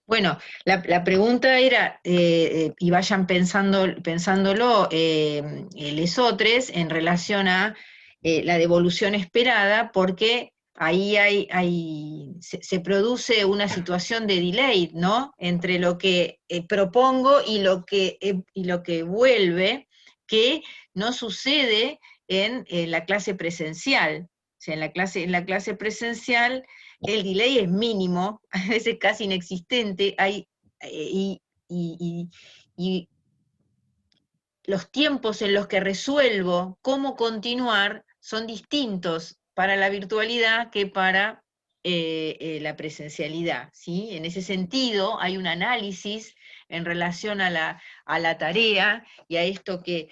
Bueno, la pregunta era, y vayan pensándolo, lesotres, en relación a la devolución esperada, porque ahí se produce una situación de delay, ¿no? Entre lo que propongo y lo que vuelve, que no sucede en la clase presencial. O sea, en la clase presencial el delay es mínimo, a veces casi inexistente, y, y- y los tiempos en los que resuelvo cómo continuar son distintos para la virtualidad que para la presencialidad, ¿sí? En ese sentido, hay un análisis en relación a la tarea y a esto que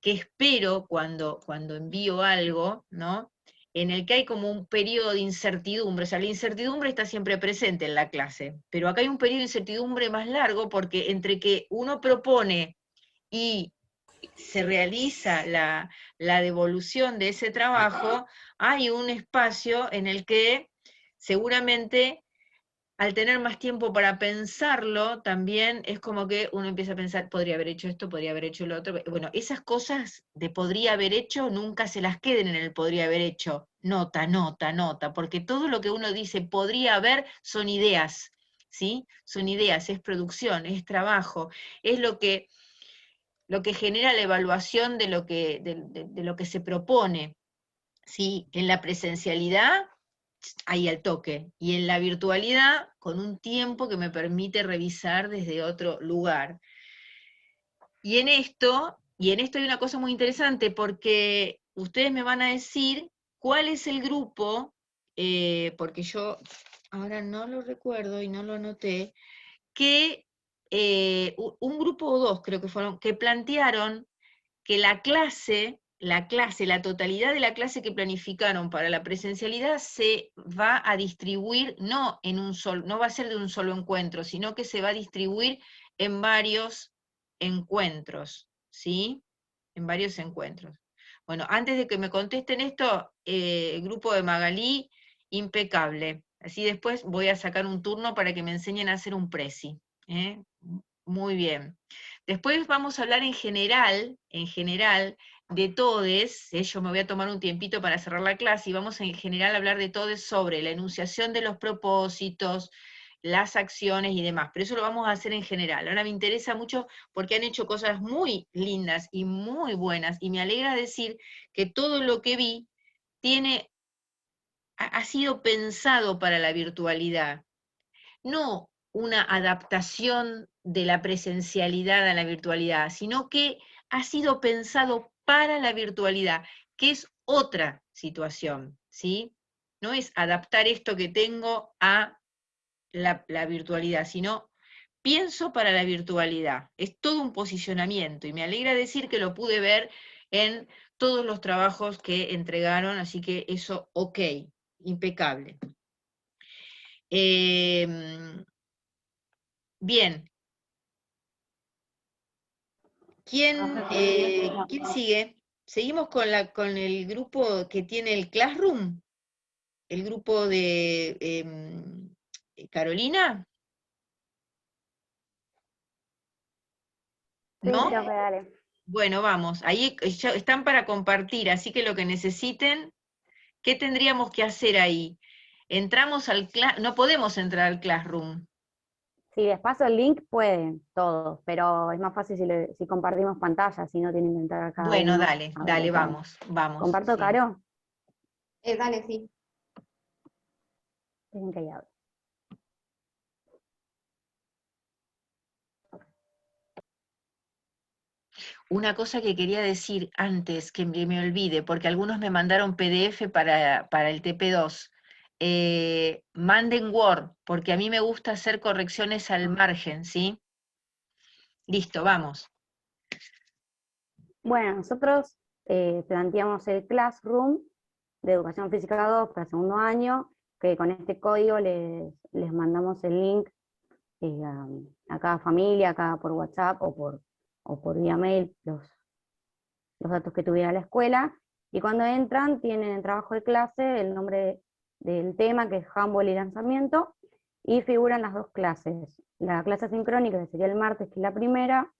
espero cuando envío algo, ¿no? En el que hay como un periodo de incertidumbre, o sea, la incertidumbre está siempre presente en la clase, pero acá hay un periodo de incertidumbre más largo porque entre que uno propone y se realiza la devolución de ese trabajo, hay un espacio en el que seguramente al tener más tiempo para pensarlo, también es como que uno empieza a pensar, podría haber hecho esto, podría haber hecho lo otro. Bueno, esas cosas de podría haber hecho nunca se las queden en el podría haber hecho. Nota, nota, nota, porque todo lo que uno dice podría haber son ideas, ¿sí? Son ideas, es producción, es trabajo, es lo que genera la evaluación de lo que se propone, ¿sí? En la presencialidad, ahí al toque, y en la virtualidad, con un tiempo que me permite revisar desde otro lugar. Y en esto hay una cosa muy interesante, porque ustedes me van a decir cuál es el grupo, porque yo ahora no lo recuerdo y no lo anoté, que un grupo o dos creo que fueron, que plantearon que la totalidad de la clase que planificaron para la presencialidad se va a distribuir no en un solo, no va a ser de un solo encuentro, sino que se va a distribuir en varios encuentros, ¿sí? En varios encuentros. Bueno, antes de que me contesten esto, el grupo de Magalí, impecable. Así después voy a sacar un turno para que me enseñen a hacer un presi. ¿Eh? Muy bien. Después vamos a hablar en general, de todes, yo me voy a tomar un tiempito para cerrar la clase, y vamos en general a hablar de todes sobre la enunciación de los propósitos, las acciones y demás, pero eso lo vamos a hacer en general. Ahora me interesa mucho porque han hecho cosas muy lindas y muy buenas, y me alegra decir que todo lo que vi tiene, ha sido pensado para la virtualidad, no una adaptación de la presencialidad a la virtualidad, sino que ha sido pensado para la virtualidad, que es otra situación, ¿sí? No es adaptar esto que tengo a la virtualidad, sino pienso para la virtualidad. Es todo un posicionamiento, y me alegra decir que lo pude ver en todos los trabajos que entregaron, así que eso, ok, impecable. Bien, ¿quién sigue? Seguimos con el grupo que tiene el Classroom, el grupo de Carolina, Sí, ¿no? profe, dale. Bueno, vamos, ahí ya están para compartir, así que lo que necesiten, ¿qué tendríamos que hacer ahí? Entramos al no podemos entrar al Classroom. Si les paso el link, pueden todos, pero es más fácil si compartimos pantalla, si no tienen que entrar cada Bueno, uno dale, a ver dale, el plan. vamos, vamos, ¿Comparto, sí. Caro? Dale, sí. Dejen que hable. Una cosa que quería decir antes, que me olvide, porque algunos me mandaron PDF para el TP2. Manden Word, porque a mí me gusta hacer correcciones al margen, ¿sí? Listo, vamos. Bueno, nosotros planteamos el Classroom de Educación Física 2 para segundo año, que con este código les mandamos el link a cada familia, acá por WhatsApp o por vía mail, los datos que tuviera la escuela, y cuando entran tienen en trabajo de clase el nombre del tema, que es Handball y lanzamiento, y figuran las dos clases. La clase sincrónica, que sería el martes, que es la primera,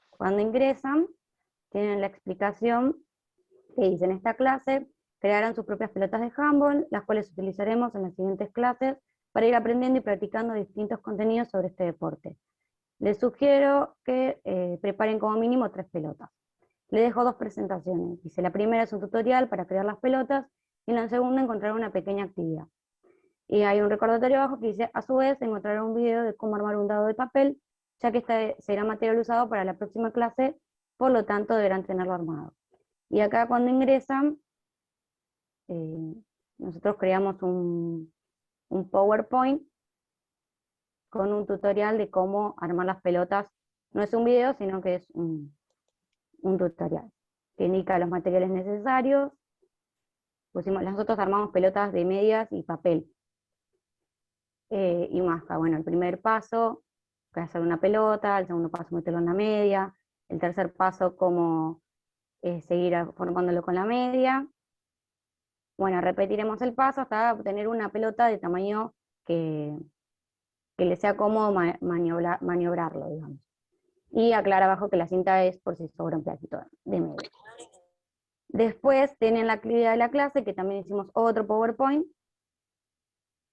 cuando ingresan, tienen la explicación que dice: en esta clase crearán sus propias pelotas de handball, las cuales utilizaremos en las siguientes clases para ir aprendiendo y practicando distintos contenidos sobre este deporte. Les sugiero que preparen como mínimo 3 pelotas. Le dejo 2 presentaciones. Dice: la primera es un tutorial para crear las pelotas, y en la segunda encontrarán una pequeña actividad. Y hay un recordatorio abajo que dice: a su vez encontrarán un video de cómo armar un dado de papel, ya que este será material usado para la próxima clase, por lo tanto deberán tenerlo armado. Y acá cuando ingresan, nosotros creamos un PowerPoint con un tutorial de cómo armar las pelotas. No es un video, sino que es un tutorial que indica los materiales necesarios. Nosotros armamos pelotas de medias y papel. Y más, bueno, el primer paso, que es hacer una pelota; el segundo paso, meterlo en la media; el tercer paso, cómo seguir formándolo con la media. Bueno, repetiremos el paso hasta obtener una pelota de tamaño que le sea cómodo maniobrarlo, digamos. Y aclara abajo que la cinta es por si sobra un pedacito de media. Después tienen la actividad de la clase, que también hicimos otro PowerPoint,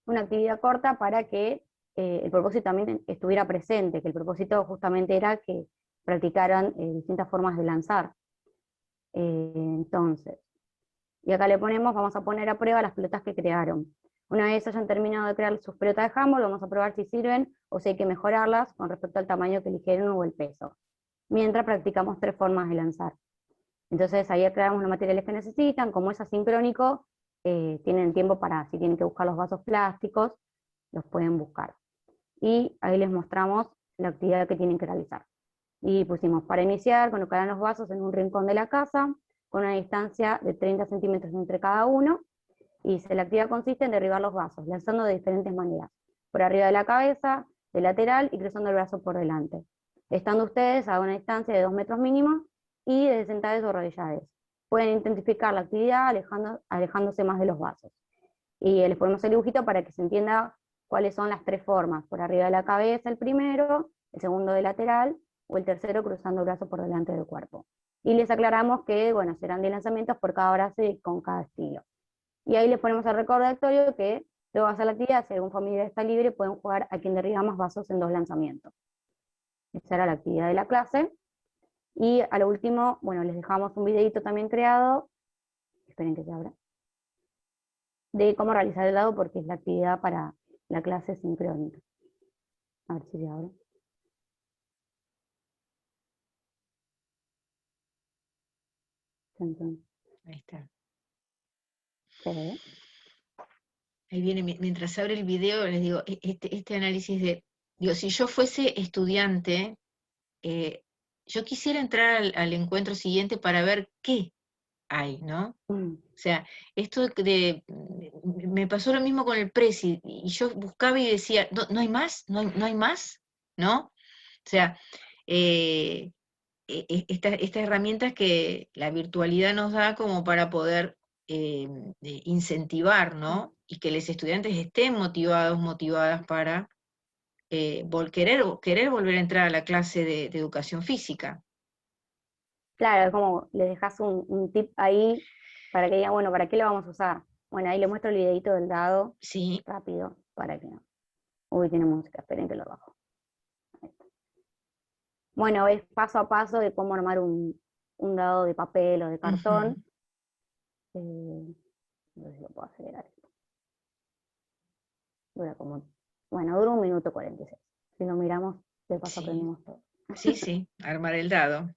una actividad corta para que el propósito también estuviera presente, que el propósito justamente era que practicaran distintas formas de lanzar. Entonces, y acá le ponemos: vamos a poner a prueba las pelotas que crearon. Una vez hayan terminado de crear sus pelotas de handball, vamos a probar si sirven o si hay que mejorarlas con respecto al tamaño que eligieron o el peso, mientras practicamos 3 formas de lanzar. Entonces ahí aclaramos los materiales que necesitan. Como es asincrónico, tienen tiempo para, si tienen que buscar los vasos plásticos, los pueden buscar. Y ahí les mostramos la actividad que tienen que realizar. Y pusimos: para iniciar, colocarán los vasos en un rincón de la casa, con una distancia de 30 centímetros entre cada uno. Y la actividad consiste en derribar los vasos, lanzando de diferentes maneras: por arriba de la cabeza, de lateral y cruzando el brazo por delante, estando ustedes a una distancia de 2 metros mínimo y de sentades o arrodilladas. Pueden intensificar la actividad alejándose más de los vasos. Y les ponemos el dibujito para que se entienda cuáles son las 3 formas: por arriba de la cabeza el primero, el segundo de lateral, o el tercero cruzando el brazo por delante del cuerpo. Y les aclaramos que, bueno, serán 10 lanzamientos por cada brazo y con cada estilo. Y ahí les ponemos el recordatorio que luego de hacer la actividad, si algún familiar está libre, pueden jugar a quien derriba más vasos en 2 lanzamientos. Esa era la actividad de la clase. Y a lo último, bueno, les dejamos un videito también creado, esperen que se abra, de cómo realizar el dado, porque es la actividad para la clase sincrónica. A ver si se abre. Ahí está. ¿Se ve? Ahí viene, mientras se abre el video, les digo, este análisis de, digo, si yo fuese estudiante, yo quisiera entrar al encuentro siguiente para ver qué hay, ¿no? O sea, esto me pasó lo mismo con el Prezi, y yo buscaba y decía: ¿no hay más? ¿No hay más? ¿No? O sea, estas herramientas que la virtualidad nos da como para poder incentivar, ¿no? Y que los estudiantes estén motivados, motivadas para querer volver a entrar a la clase de educación física. Claro, es como les dejas un tip ahí para que digan: bueno, ¿para qué lo vamos a usar? Bueno, ahí les muestro el videito del dado, Sí. rápido, para que no. Uy, tiene música, esperen que lo bajo. Bueno, es paso a paso de cómo armar un dado de papel o de cartón. No sé si lo puedo acelerar. Dura como, bueno, dura 1 minuto 46. Si lo miramos, de paso aprendemos todo. Sí, armar el dado.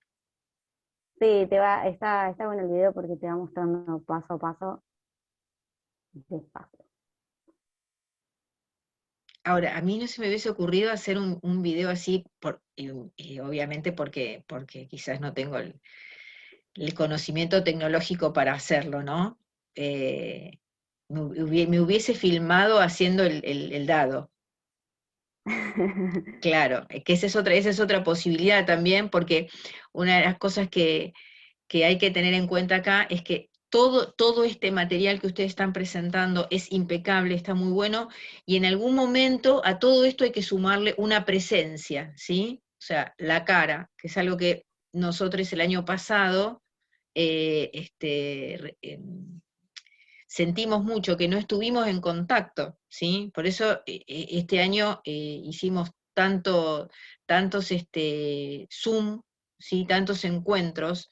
Sí, está bueno el video porque te va mostrando paso a paso, despacio. Ahora, a mí no se me hubiese ocurrido hacer un video así, obviamente porque quizás no tengo el conocimiento tecnológico para hacerlo, ¿no? Me hubiese filmado haciendo el dado. Claro, que esa es otra posibilidad también, porque una de las cosas que hay que tener en cuenta acá es que todo este material que ustedes están presentando es impecable, está muy bueno, y en algún momento a todo esto hay que sumarle una presencia, ¿sí? O sea, la cara, que es algo que nosotros el año pasado sentimos mucho, que no estuvimos en contacto, ¿sí? Por eso este año hicimos tantos Zoom, ¿sí? Tantos encuentros,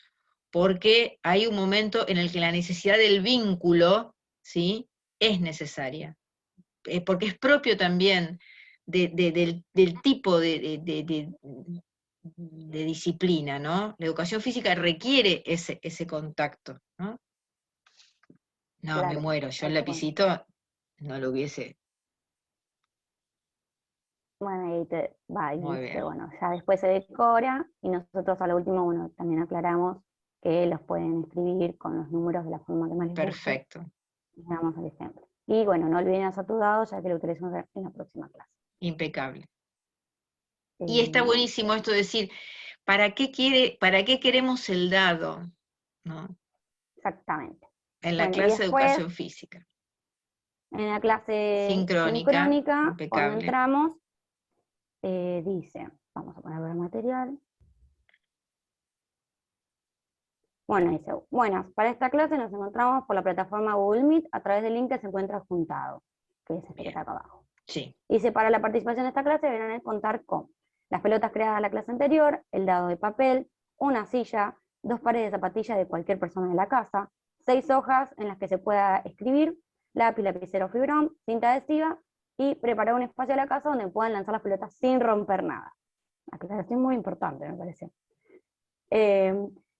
porque hay un momento en el que la necesidad del vínculo, ¿sí? Es necesaria, porque es propio también del tipo de disciplina, ¿no? La educación física requiere ese contacto, ¿no? No, me Claro, muero, yo el tal cual. lapicito no lo hubiese. Bueno, Muy y bien, bueno, ya después se decora y nosotros a lo último, bueno, también aclaramos que los pueden escribir con los números de la forma que más les guste perfecto, y damos el ejemplo. Y bueno, no olviden hacer tu dado ya que lo utilizamos en la próxima clase. impecable. Y está Eh, buenísimo esto de decir, para qué queremos el dado? ¿No? Exactamente. En la Bueno, y clase de después, educación física. en la clase Sincrónica, sincrónica, cuando impecable. entramos, dice, vamos a poner el material. Bueno, dice, buenas, para esta clase nos encontramos por la plataforma Google Meet a través del link que se encuentra juntado, que es este que Bien, está acá abajo. sí, Dice, para la participación en esta clase deberán contar con las pelotas creadas en la clase anterior, el dado de papel, una silla, 2 pares de zapatillas de cualquier persona de la casa, 6 hojas en las que se pueda escribir, lápiz, lapicero, fibrón, cinta adhesiva y preparar un espacio de la casa donde puedan lanzar las pelotas sin romper nada. Aclaración muy importante, me parece.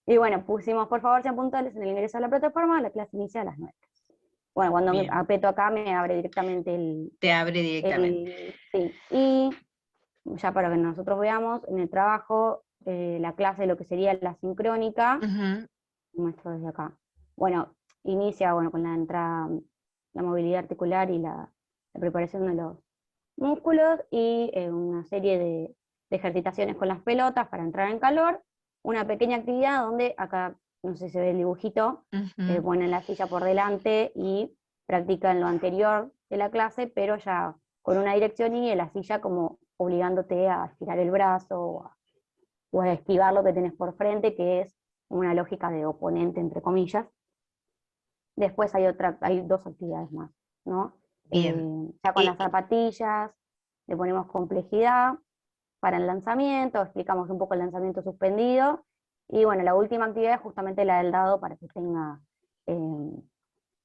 Y bueno, pusimos, por favor, sean puntuales en el ingreso a la plataforma, la clase inicia a las 9. Bueno, cuando me bien. aprieto acá me abre directamente Te abre directamente. sí. Y ya para que nosotros veamos, en el trabajo, la clase de lo que sería la sincrónica, Ujú, muestro desde acá. Bueno, inicia bueno, con la entrada, la movilidad articular y la preparación de los músculos y una serie de ejercitaciones con las pelotas para entrar en calor, una pequeña actividad donde acá, no sé si se ve el dibujito, ujú, ponen la silla por delante y practican lo anterior de la clase, pero ya con una dirección y en la silla como obligándote a estirar el brazo o a esquivar lo que tenés por frente, que es una lógica de oponente, entre comillas. Después hay 2 actividades más, ¿no? bien. Ya con las zapatillas le ponemos complejidad para el lanzamiento, explicamos un poco el lanzamiento suspendido, y bueno, la última actividad es justamente la del dado para que tenga,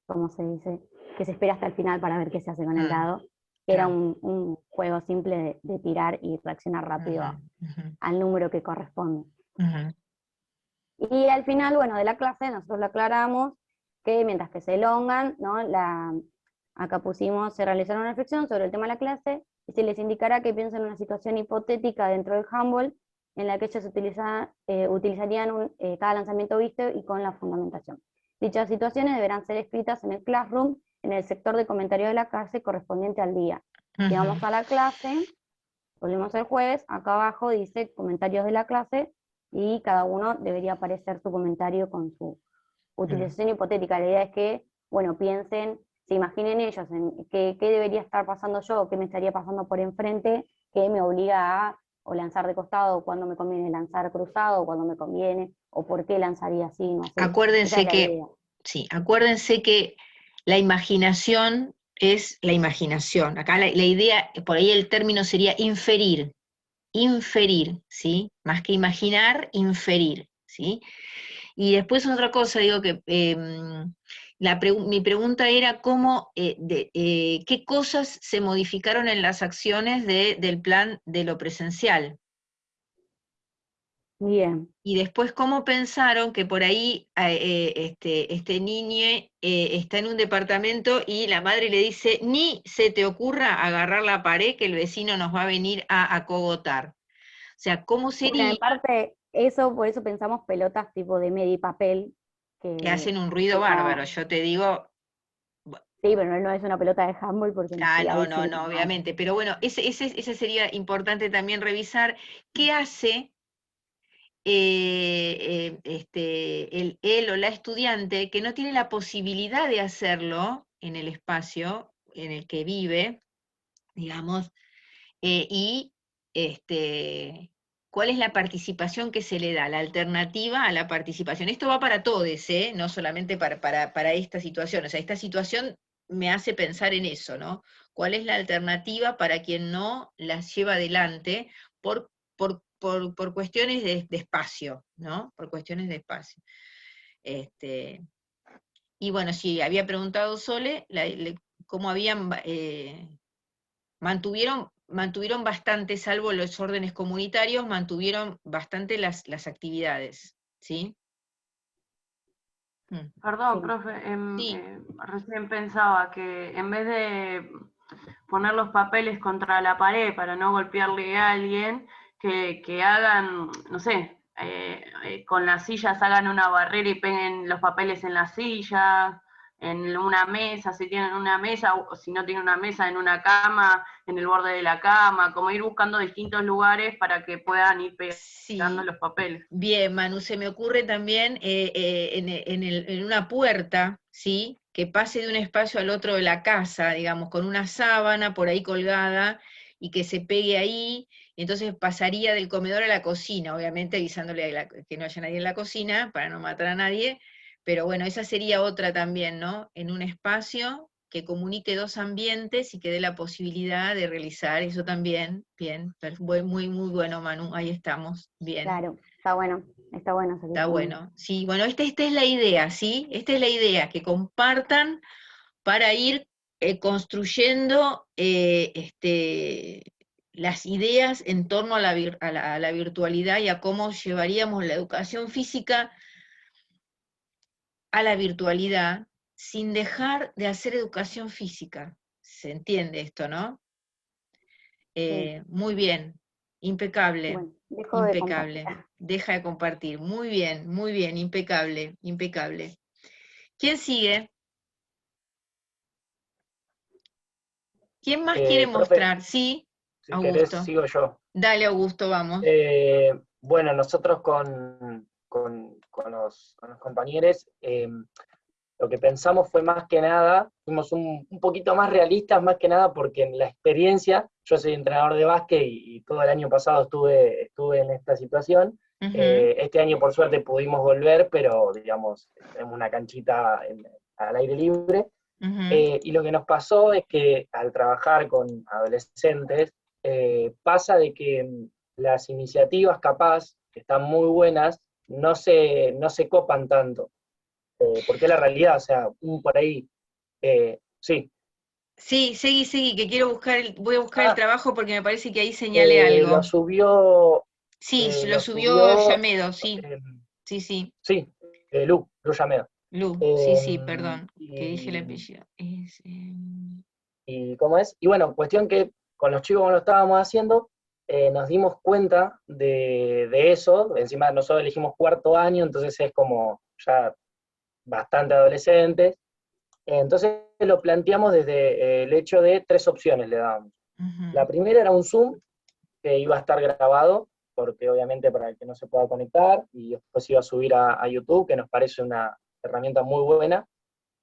¿cómo se dice? Que se espera hasta el final para ver qué se hace con el Mm, dado, que era claro, un juego simple de tirar y reaccionar rápido ujú, ujú, al número que corresponde. ujú, Y al final, bueno, de la clase nosotros le aclaramos que mientras que se elongan, ¿no? Acá pusimos, se realizaron una reflexión sobre el tema de la clase y se les indicará que piensen en una situación hipotética dentro del handball en la que ellos utilizarían cada lanzamiento visto y con la fundamentación. Dichas situaciones deberán ser escritas en el classroom, en el sector de comentarios de la clase correspondiente al día. Si ujú, vamos a la clase, volvemos el jueves, acá abajo dice comentarios de la clase y cada uno debería aparecer su comentario con su mm. utilización hipotética. La idea es que, bueno, piensen, se imaginen ellos en qué debería estar pasando yo, o qué me estaría pasando por enfrente, que me obliga a o lanzar de costado, o cuando me conviene lanzar cruzado, o cuando me conviene, o por qué lanzaría así, no así. Esa es Acuérdense la idea. sí, acuérdense que la imaginación es la imaginación. Acá la idea, por ahí el término sería inferir, ¿sí? Más que imaginar, inferir, ¿sí? Y después otra cosa, digo que mi pregunta era qué cosas se modificaron en las acciones del plan de lo presencial. Bien. Y después, ¿cómo pensaron que por ahí este niño está en un departamento y la madre le dice, ni se te ocurra agarrar la pared que el vecino nos va a venir a acogotar? O sea, ¿cómo Bueno, sería en parte, por eso pensamos pelotas tipo de medipapel, que que, hacen un ruido que bárbaro? no, Yo te digo, sí, pero no es una pelota de handball porque sí, no, ahí sí no, que no, no. obviamente, pero bueno, ese sería importante también revisar qué hace él o la estudiante que no tiene la posibilidad de hacerlo en el espacio en el que vive, digamos, y cuál es la participación que se le da, la alternativa a la participación. Esto va para todos, no solamente para esta situación. O sea, esta situación me hace pensar en eso, ¿no? ¿Cuál es la alternativa para quien no las lleva adelante por cuestiones de espacio, ¿no? Por cuestiones de espacio. Y bueno, sí, había preguntado Sole cómo habían, mantuvieron bastante, salvo los órdenes comunitarios, mantuvieron bastante las actividades, ¿sí? Perdón, Sí. profe, Sí. recién pensaba que en vez de poner los papeles contra la pared para no golpearle a alguien, que hagan, no sé, con las sillas hagan una barrera y peguen los papeles en las sillas, en una mesa, si tienen una mesa, o si no tienen una mesa, en una cama, en el borde de la cama, como ir buscando distintos lugares para que puedan ir pegando Sí. los papeles. Bien, Manu, se me ocurre también en una puerta, ¿sí? Que pase de un espacio al otro de la casa, digamos, con una sábana por ahí colgada y que se pegue ahí, y entonces pasaría del comedor a la cocina, obviamente avisándole que no haya nadie en la cocina para no matar a nadie, pero bueno, esa sería otra también, ¿no? En un espacio que comunique dos ambientes y que dé la posibilidad de realizar eso también. Bien, muy, muy bueno, Manu, ahí estamos, bien. Claro, está bueno salir Está con... bueno, sí, bueno, esta es la idea, ¿sí? Esta es la idea, que compartan para ir construyendo las ideas en torno a la virtualidad y a cómo llevaríamos la educación física a la virtualidad sin dejar de hacer educación física. ¿Se entiende esto, no? Sí. Muy bien, impecable, Bueno, dejo de compartir. impecable. Deja de compartir. Muy bien, impecable, impecable. ¿Quién sigue? ¿Quién más quiere Profe, mostrar? Sí, si querés, Augusto. sigo yo. Dale, Augusto, vamos. Bueno, nosotros con los compañeros, lo que pensamos fue más que nada, fuimos un poquito más realistas, más que nada porque en la experiencia, yo soy entrenador de básquet y todo el año pasado estuve en esta situación. Ujú, Este año por suerte pudimos volver, pero digamos, tenemos una canchita al aire libre. ujú. Y lo que nos pasó es que al trabajar con adolescentes, pasa de que las iniciativas capaz, que están muy buenas, no se copan tanto. Porque es la realidad, o sea, por ahí, sí. Sí, seguí, que voy a buscar el Ah, trabajo porque me parece que ahí señalé lo algo. subió, Sí, lo lo subió subió, Llamedo, sí, eh, sí, sí, Lu Llameda. Lu, Eh, sí, perdón, que dije el y, apellido. y cómo es. Y bueno, cuestión que con los chicos cuando lo estábamos haciendo, nos dimos cuenta de eso. Encima nosotros elegimos cuarto año, entonces es como ya bastante adolescentes. Entonces lo planteamos desde el hecho de tres opciones le dábamos. Ujú, La primera era un Zoom que iba a estar grabado, porque obviamente para el que no se pueda conectar, y después iba a subir a YouTube, que nos parece una herramienta muy buena.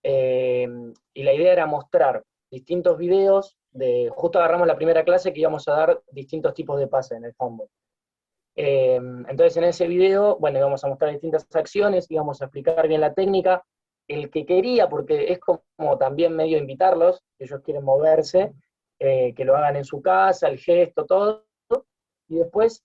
Y la idea era mostrar distintos videos, justo agarramos la primera clase que íbamos a dar distintos tipos de pases en el handball. Entonces en ese video, bueno, íbamos a mostrar distintas acciones, íbamos a explicar bien la técnica, el que quería, porque es como también medio invitarlos, que ellos quieren moverse, que lo hagan en su casa, el gesto, todo, y después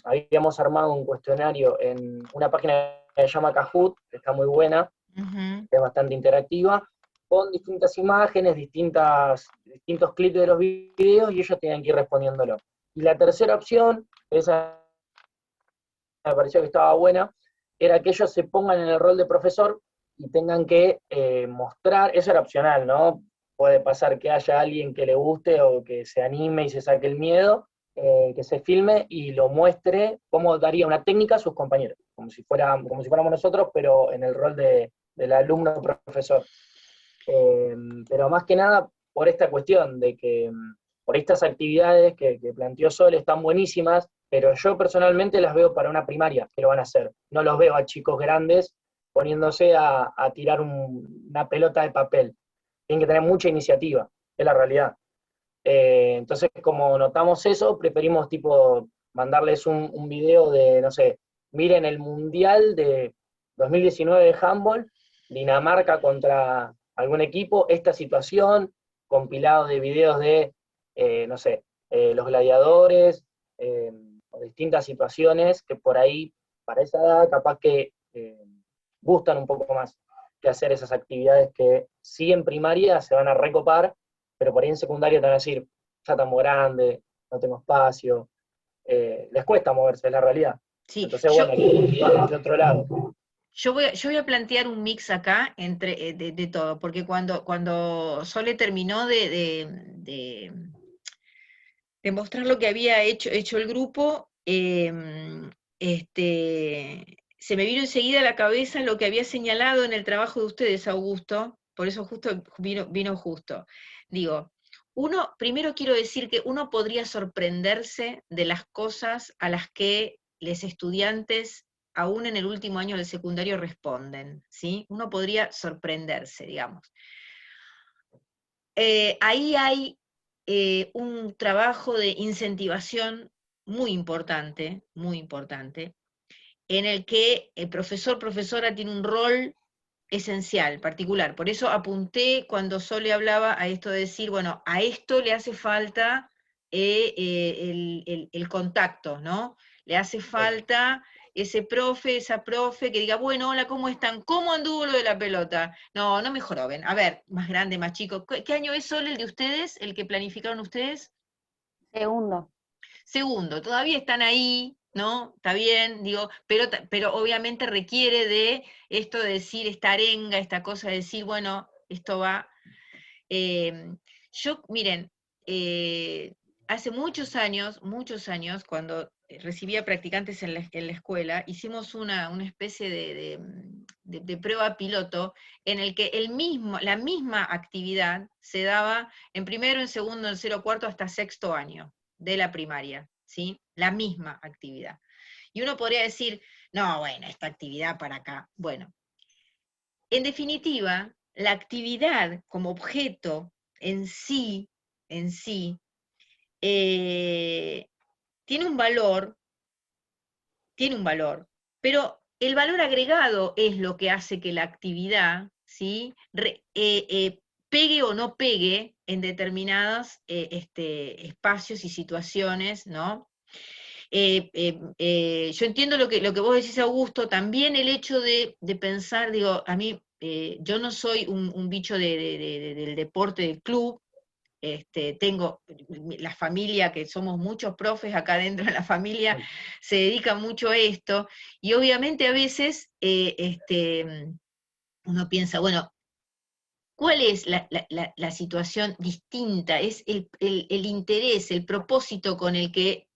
habíamos armado un cuestionario en una página que se llama Kahoot, que está muy buena, ujú. que es bastante interactiva, con distintas imágenes, distintos clips de los videos, y ellos tienen que ir respondiéndolo. Y la tercera opción, esa me pareció que estaba buena, era que ellos se pongan en el rol de profesor y tengan que mostrar, eso era opcional, ¿no? Puede pasar que haya alguien que le guste o que se anime y se saque el miedo, que se filme y lo muestre cómo daría una técnica a sus compañeros, como si fuéramos nosotros, pero en el rol del alumno profesor. Pero más que nada por esta cuestión de que por estas actividades que planteó Sol están buenísimas, pero yo personalmente las veo para una primaria, que lo van a hacer. No los veo a chicos grandes poniéndose a tirar una pelota de papel. Tienen que tener mucha iniciativa, es la realidad. Entonces, como notamos eso, preferimos tipo mandarles un video de, no sé, miren el Mundial de 2019 de handball, Dinamarca contra algún equipo, esta situación, compilado de videos de, no sé, los gladiadores, o distintas situaciones que por ahí, para esa edad, capaz que gustan un poco más que hacer esas actividades que sí en primaria se van a recopar, pero por ahí en secundaria te van a decir, ya estamos grandes, no tengo espacio, les cuesta moverse, es la realidad. Sí, Entonces, bueno, de otro lado. yo voy a plantear un mix acá entre, de todo, porque cuando Sole terminó de mostrar lo que había hecho el grupo, se me vino enseguida a la cabeza lo que había señalado en el trabajo de ustedes, Augusto, por eso justo vino justo. Digo, primero quiero decir que uno podría sorprenderse de las cosas a las que los estudiantes, aún en el último año del secundario, responden, ¿sí? Uno podría sorprenderse, digamos. Ahí hay un trabajo de incentivación muy importante, en el que el profesor, profesora tiene un rol esencial, particular. Por eso apunté cuando Sole hablaba a esto de decir, bueno, a esto le hace falta el contacto, ¿no? Le hace falta ese profe, esa profe que diga, bueno, hola, ¿cómo están? ¿Cómo anduvo lo de la pelota? No, no me joroben. A ver, más grande, más chico. ¿Qué año es, Sole, el de ustedes, el que planificaron ustedes? Segundo. Segundo, todavía están ahí, ¿no? Está bien, digo, pero obviamente requiere de esto de decir, esta arenga, esta cosa de decir, bueno, esto va. Miren, hace muchos años, cuando recibía practicantes en la escuela, hicimos una especie de prueba piloto en el que la misma actividad se daba en primero, en segundo, en tercero, cuarto, hasta sexto año de la primaria, ¿sí? La misma actividad. Y uno podría decir, no, bueno, esta actividad para acá. Bueno, en definitiva, la actividad como objeto en sí, tiene un valor, pero el valor agregado es lo que hace que la actividad, ¿sí? Pegue o no pegue en determinados espacios y situaciones, ¿no? Yo entiendo lo que vos decís, Augusto, también el hecho de pensar, digo, a mí, yo no soy un bicho del deporte del club, tengo la familia, que somos muchos profes acá dentro de la familia, se dedica mucho a esto, y obviamente a veces uno piensa, bueno, ¿cuál es la situación distinta? Es el interés, el propósito con el que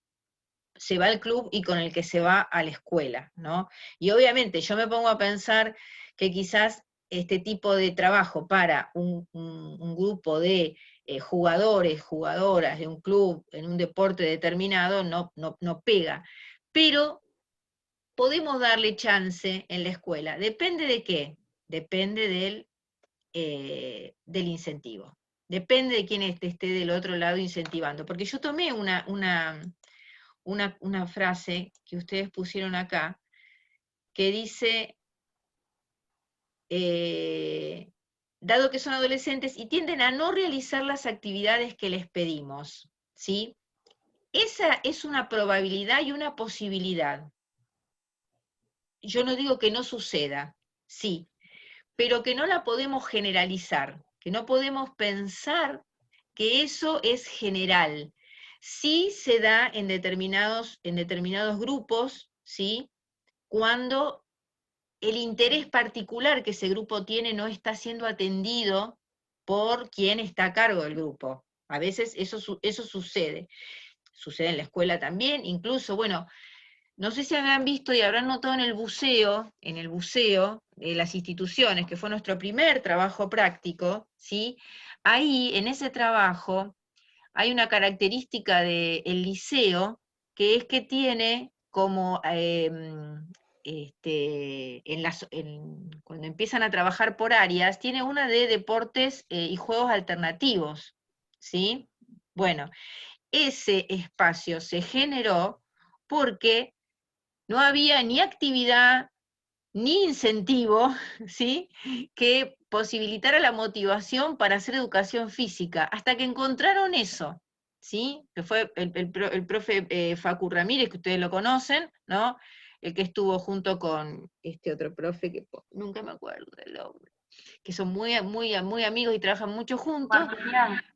se va al club y con el que se va a la escuela, ¿no? Y obviamente yo me pongo a pensar que quizás este tipo de trabajo para un grupo de jugadores, jugadoras de un club en un deporte determinado no pega, pero podemos darle chance en la escuela. ¿Depende de qué? Depende del incentivo. Depende de quién esté del otro lado incentivando. Porque yo tomé una frase que ustedes pusieron acá, que dice, dado que son adolescentes y tienden a no realizar las actividades que les pedimos, ¿sí? Esa es una probabilidad y una posibilidad. Yo no digo que no suceda, sí, pero que no la podemos generalizar, que no podemos pensar que eso es general. Sí se da en determinados grupos, ¿sí? Cuando el interés particular que ese grupo tiene no está siendo atendido por quien está a cargo del grupo. A veces eso sucede. Sucede en la escuela también, incluso, bueno, no sé si habrán visto y habrán notado en el buceo de las instituciones, que fue nuestro primer trabajo práctico, ¿sí? Ahí, en ese trabajo, hay una característica del liceo que es que tiene como, cuando empiezan a trabajar por áreas, tiene una de deportes y juegos alternativos, ¿sí? Bueno, ese espacio se generó porque no había ni actividad ni incentivo, ¿sí?, que posibilitara la motivación para hacer educación física, hasta que encontraron eso, ¿sí?, que fue el profe Facu Ramírez, que ustedes lo conocen, ¿no?, el que estuvo junto con este otro profe, que nunca me acuerdo del nombre, que son muy, muy, muy amigos y trabajan mucho juntos,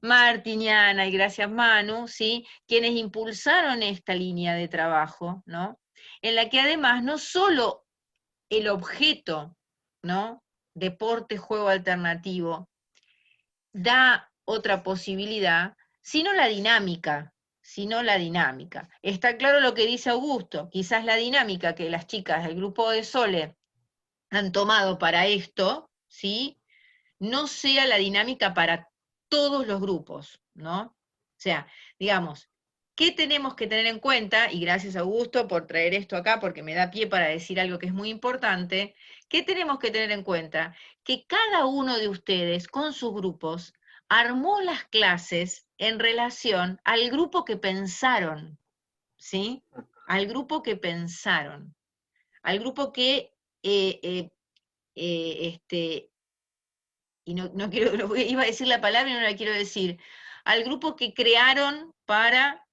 Martiniana, y gracias Manu, ¿sí?, quienes impulsaron esta línea de trabajo, ¿no?, en la que además no solo el objeto, ¿no?, deporte, juego alternativo, da otra posibilidad, sino la dinámica, Está claro lo que dice Augusto, quizás la dinámica que las chicas del grupo de Sole han tomado para esto, ¿sí?, no sea la dinámica para todos los grupos, ¿no? O sea, digamos, ¿qué tenemos que tener en cuenta? Y gracias Augusto por traer esto acá, porque me da pie para decir algo que es muy importante. ¿Qué tenemos que tener en cuenta? Que cada uno de ustedes, con sus grupos, armó las clases en relación al grupo que pensaron, ¿sí? Al grupo que pensaron, al grupo que y no quiero, iba a decir la palabra y no la quiero decir, al grupo que crearon para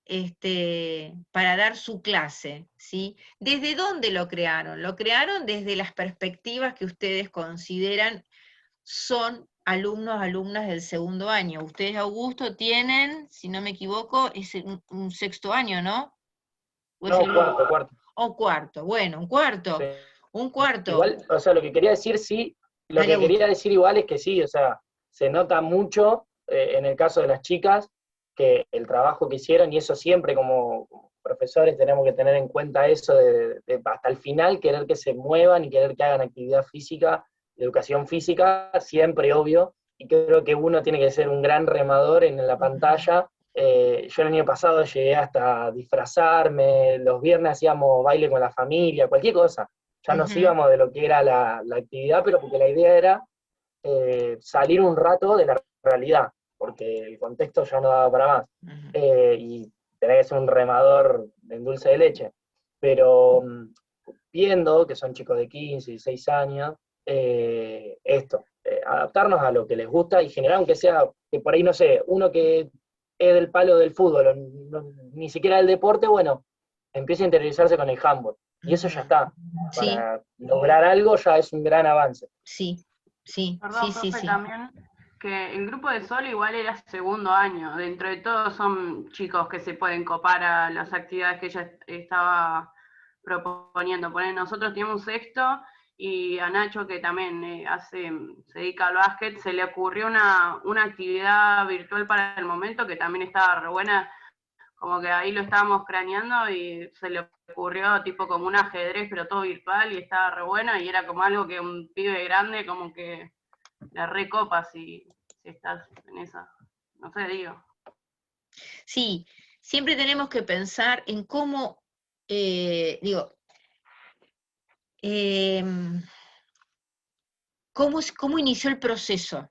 dar su clase, ¿sí? ¿Desde dónde lo crearon? Lo crearon desde las perspectivas que ustedes consideran son alumnos, alumnas del segundo año. Ustedes, Augusto, tienen, si no me equivoco, es un sexto año, ¿no? No, cuarto. O cuarto, bueno, un cuarto. Sí. Un cuarto. Igual, o sea, lo que quería decir sí, lo Dale, que quería decir igual es que sí, o sea, se nota mucho en el caso de las chicas que el trabajo que hicieron, y eso siempre como profesores tenemos que tener en cuenta eso de hasta el final querer que se muevan y querer que hagan actividad física, educación física, siempre obvio, y creo que uno tiene que ser un gran remador en la pantalla. Yo el año pasado llegué hasta disfrazarme, los viernes hacíamos baile con la familia, cualquier cosa. Ya nos íbamos de lo que era la actividad, pero porque la idea era salir un rato de la realidad, porque el contexto ya no daba para más. Y tenés que ser un remador en dulce de leche. Pero viendo que son chicos de 15, 16 años, adaptarnos a lo que les gusta y generar, aunque sea, que por ahí, no sé, uno que es del palo del fútbol, ni siquiera del deporte, bueno, empieza a interiorizarse con el handball. Y eso ya está. Sí. Para lograr algo ya es un gran avance. Sí. Perdón, profe, también que el grupo de Sol igual era segundo año. Dentro de todo son chicos que se pueden copar a las actividades que ella estaba proponiendo. Nosotros teníamos un sexto, y a Nacho, que también se dedica al básquet, se le ocurrió una actividad virtual para el momento que también estaba re buena, como que ahí lo estábamos craneando y se le ocurrió tipo como un ajedrez, pero todo virtual, y estaba re buena, y era como algo que un pibe grande como que le recopa si estás en esa, no sé, digo. Sí, siempre tenemos que pensar en cómo, cómo inició el proceso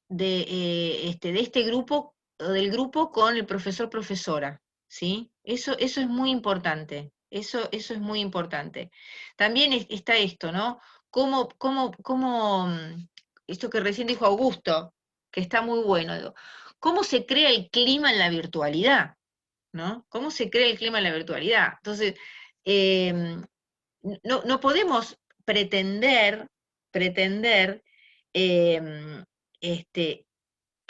de este grupo, del grupo con el profesor-profesora, ¿sí? Eso es muy importante, eso es muy importante. También está esto, ¿no? Esto que recién dijo Augusto, que está muy bueno, digo, ¿cómo se crea el clima en la virtualidad? ¿No? ¿Cómo se crea el clima en la virtualidad? Entonces, no podemos pretender que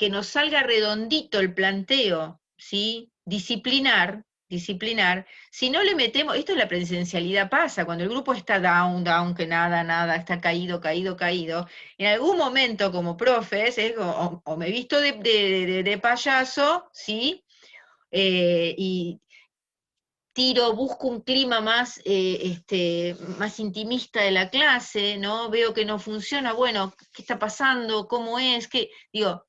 nos salga redondito el planteo, ¿sí? Disciplinar, si no le metemos, esto es la presencialidad pasa, cuando el grupo está down, que nada, está caído, en algún momento como profes, o me he visto de payaso, ¿sí? Y busco un clima más, más intimista de la clase, ¿no? Veo que no funciona, bueno, ¿qué está pasando? ¿Cómo es? Digo,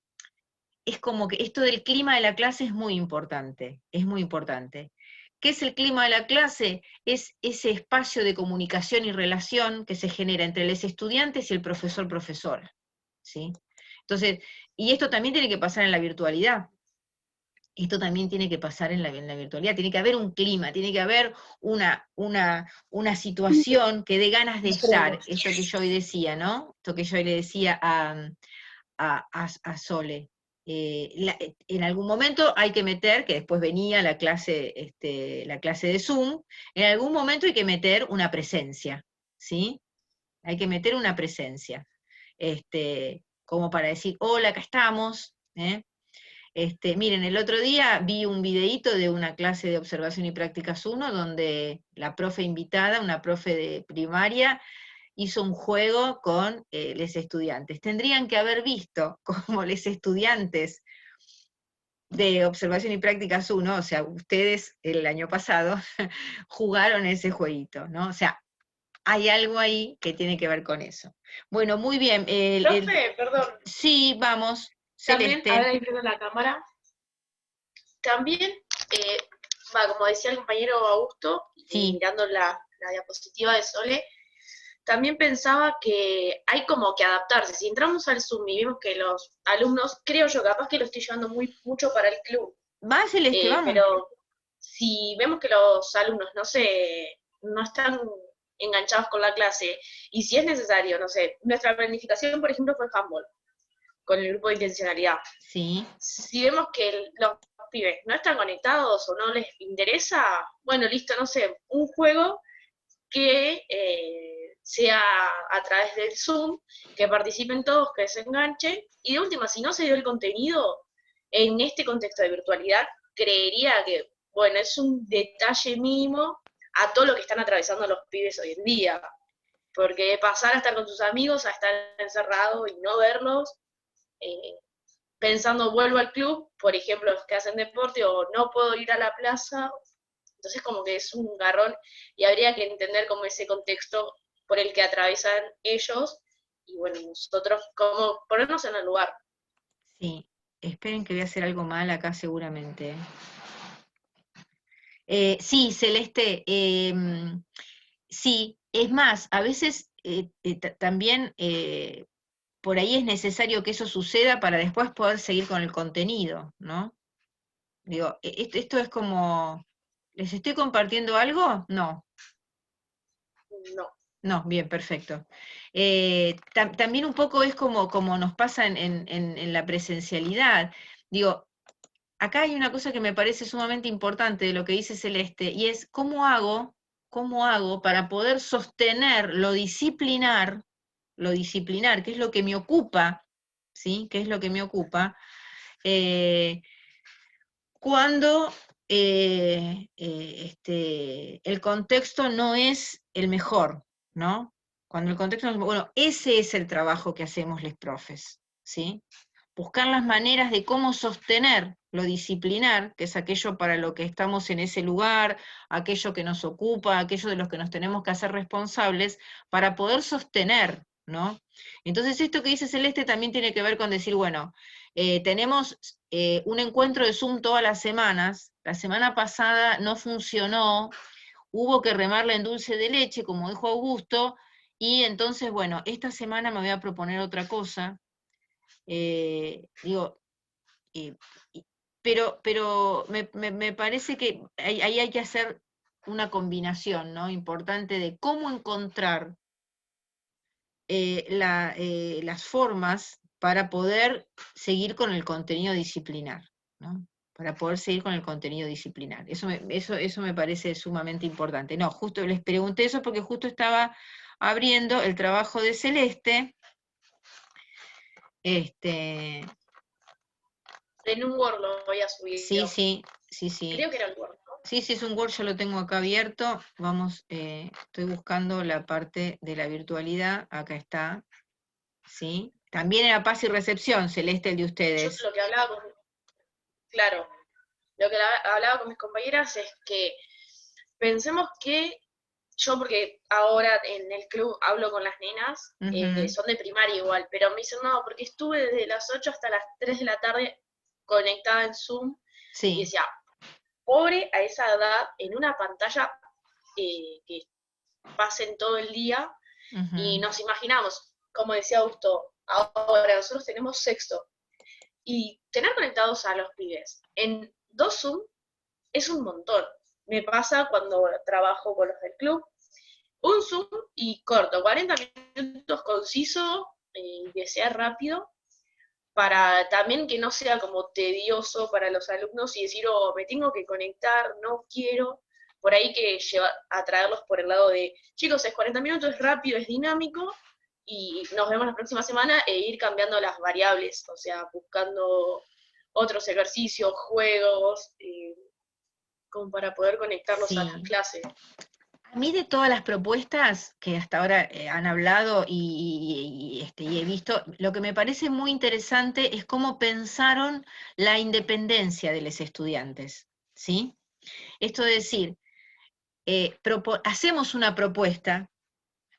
es como que esto del clima de la clase es muy importante, ¿Qué es el clima de la clase? Es ese espacio de comunicación y relación que se genera entre los estudiantes y el profesor-profesora, ¿sí? Entonces, y esto también tiene que pasar en la virtualidad. Esto también tiene que pasar en la virtualidad, tiene que haber un clima, tiene que haber una situación que dé ganas de estar, esto que yo hoy decía, ¿no? Esto que yo hoy le decía a Sole. En algún momento hay que meter, que después venía la clase de Zoom, en algún momento hay que meter una presencia, ¿sí? Hay que meter una presencia, como para decir, hola, acá estamos, ¿eh? Miren, el otro día vi un videíto de una clase de observación y prácticas 1, donde la profe invitada, una profe de primaria, hizo un juego con los estudiantes. Tendrían que haber visto cómo los estudiantes de observación y prácticas 1, o sea, ustedes el año pasado, jugaron ese jueguito, ¿no? O sea, hay algo ahí que tiene que ver con eso. Bueno, muy bien. Profe, perdón. Sí, vamos, También, Celeste. a ver, ahí prendo la cámara. También, como decía el compañero Augusto, Sí. mirando la diapositiva de Sole, también pensaba que hay como que adaptarse. Si entramos al Zoom y vemos que los alumnos, creo yo, capaz que lo estoy llevando mucho para el club, Va, Celeste, vamos. pero si vemos que los alumnos no están enganchados con la clase, y si es necesario, no sé, nuestra planificación, por ejemplo, fue handball, con el grupo de intencionalidad. Sí. Si vemos que los pibes no están conectados o no les interesa, bueno, listo, no sé, un juego que sea a través del Zoom, que participen todos, que se enganchen, y de última, si no se dio el contenido, en este contexto de virtualidad, creería que, bueno, es un detalle mínimo a todo lo que están atravesando los pibes hoy en día, porque pasar a estar con sus amigos, a estar encerrado y no verlos, pensando vuelvo al club, por ejemplo, los que hacen deporte, o no puedo ir a la plaza, entonces como que es un garrón, y habría que entender como ese contexto por el que atravesan ellos, y bueno, nosotros como ponernos en el lugar. Sí, esperen que voy a hacer algo mal acá seguramente. Sí, Celeste, sí, es más, a veces también por ahí es necesario que eso suceda para después poder seguir con el contenido, ¿no? Digo, esto es como, ¿les estoy compartiendo algo? No. No. No, bien, perfecto. También un poco es como nos pasa en la presencialidad. Digo, acá hay una cosa que me parece sumamente importante de lo que dice Celeste, y es cómo hago para poder sostener lo disciplinar, que es lo que me ocupa, ¿sí? Que es lo que me ocupa, cuando el contexto no es el mejor, ¿no? Cuando el contexto no es, bueno, ese es el trabajo que hacemos los profes, ¿sí? Buscar las maneras de cómo sostener lo disciplinar, que es aquello para lo que estamos en ese lugar, aquello que nos ocupa, aquello de los que nos tenemos que hacer responsables, para poder sostener, ¿no? Entonces esto que dice Celeste también tiene que ver con decir, bueno, tenemos un encuentro de Zoom todas las semanas, la semana pasada no funcionó, hubo que remarla en dulce de leche, como dijo Augusto, y entonces, bueno, esta semana me voy a proponer otra cosa, pero me parece que ahí hay que hacer una combinación, ¿no? Importante de cómo encontrar las formas para poder seguir con el contenido disciplinar, ¿no? Para poder seguir con el contenido disciplinar. Eso me parece sumamente importante. No, justo les pregunté eso porque justo estaba abriendo el trabajo de Celeste, En un Word lo voy a subir. sí. Creo que era el Word, ¿no? Sí, es un Word, yo lo tengo acá abierto. Vamos, estoy buscando la parte de la virtualidad, acá está, ¿sí? También era paz y recepción, Celeste, el de ustedes. Yo lo que hablaba con mis compañeras es que pensemos que yo, porque ahora en el club hablo con las nenas, son de primaria igual, pero me dicen, no, porque estuve desde las 8 hasta las 3 de la tarde conectada en Zoom, Sí. y decía, pobre a esa edad en una pantalla que pasen todo el día, y nos imaginamos, como decía Augusto, ahora nosotros tenemos sexto, y tener conectados a los pibes en 2 Zoom es un montón. Me pasa cuando trabajo con los del club, un Zoom y corto, 40 minutos conciso, y que sea rápido, para también que no sea como tedioso para los alumnos y decir, oh, me tengo que conectar, no quiero. Por ahí que a traerlos por el lado de, chicos, es 40 minutos, es rápido, es dinámico, y nos vemos la próxima semana, e ir cambiando las variables, o sea, buscando otros ejercicios, juegos, como para poder conectarlos a las clases. A mí, de todas las propuestas que hasta ahora han hablado y he visto, lo que me parece muy interesante es cómo pensaron la independencia de los estudiantes, ¿sí? Esto de decir, hacemos una propuesta,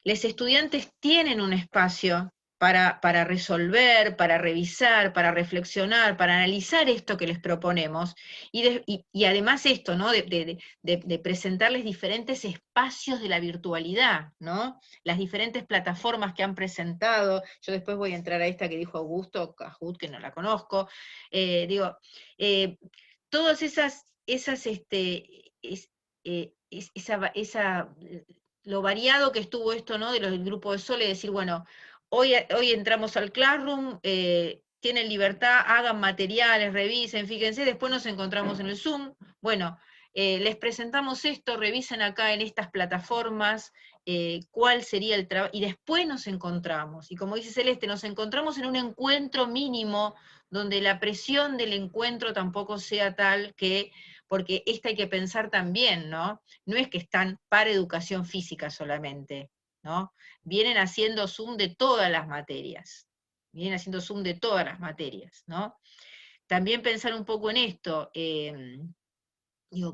los estudiantes tienen un espacio para resolver, para revisar, para reflexionar, para analizar esto que les proponemos, y además esto, ¿no? de presentarles diferentes espacios de la virtualidad, ¿no? Las diferentes plataformas que han presentado. Yo después voy a entrar a esta que dijo Augusto, Kahoot, que no la conozco. Todas lo variado que estuvo esto, ¿no? Del grupo de Sole, decir, bueno, hoy entramos al Classroom, tienen libertad, hagan materiales, revisen, fíjense, después nos encontramos en el Zoom, bueno, les presentamos esto, revisen acá en estas plataformas, cuál sería el trabajo, y después nos encontramos, y como dice Celeste, nos encontramos en un encuentro mínimo, donde la presión del encuentro tampoco sea tal que, porque esta hay que pensar también, ¿no? No es que están para educación física solamente, ¿no? Vienen haciendo Zoom de todas las materias, ¿no? También pensar un poco en esto,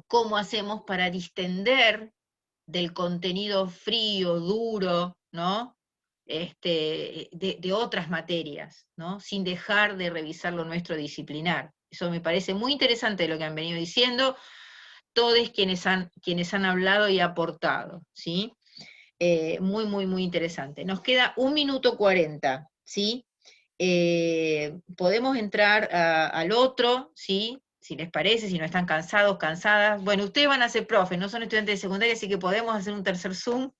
¿cómo hacemos para distender del contenido frío, duro, ¿no? De otras materias, ¿no? Sin dejar de revisar lo nuestro disciplinar. Eso me parece muy interesante lo que han venido diciendo todos quienes han hablado y aportado, ¿sí? Muy, muy, muy interesante. Nos queda 1 minuto 40, ¿sí? Podemos entrar al otro, ¿sí? Si les parece, si no están cansados, cansadas. Bueno, ustedes van a ser profes, no son estudiantes de secundaria, así que podemos hacer un tercer Zoom,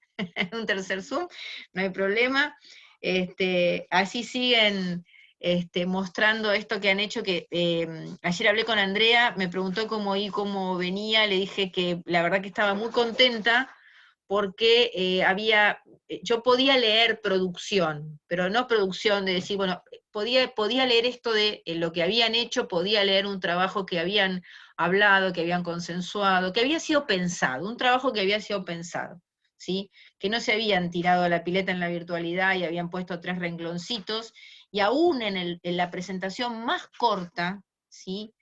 no hay problema. Así siguen mostrando esto que han hecho, que ayer hablé con Andrea, me preguntó cómo venía, le dije que la verdad que estaba muy contenta, porque yo podía leer producción, pero no producción de decir, bueno, podía leer esto de lo que habían hecho, podía leer un trabajo que habían hablado, que habían consensuado, que había sido pensado, un trabajo que había sido pensado, ¿sí? Que no se habían tirado a la pileta en la virtualidad y habían puesto 3 rengloncitos, y aún en la presentación más corta, ¿sí?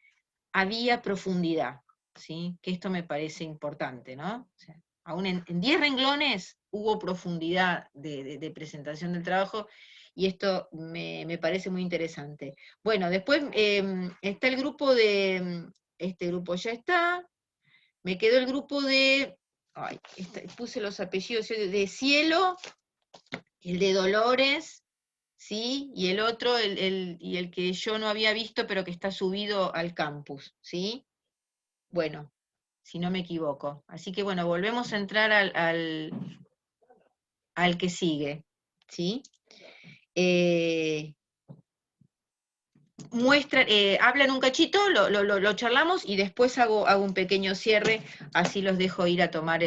Había profundidad, ¿sí? Que esto me parece importante, ¿no? O sea, aún en 10 renglones hubo profundidad de presentación del trabajo, y esto me parece muy interesante. Bueno, después está el grupo este grupo ya está, me quedó el grupo puse los apellidos, de Cielo, el de Dolores, ¿sí? Y el otro, y el que yo no había visto, pero que está subido al campus, ¿sí? Bueno, si no me equivoco. Así que bueno, volvemos a entrar al que sigue, ¿sí? Hablan un cachito, lo charlamos, y después hago un pequeño cierre, así los dejo ir a tomar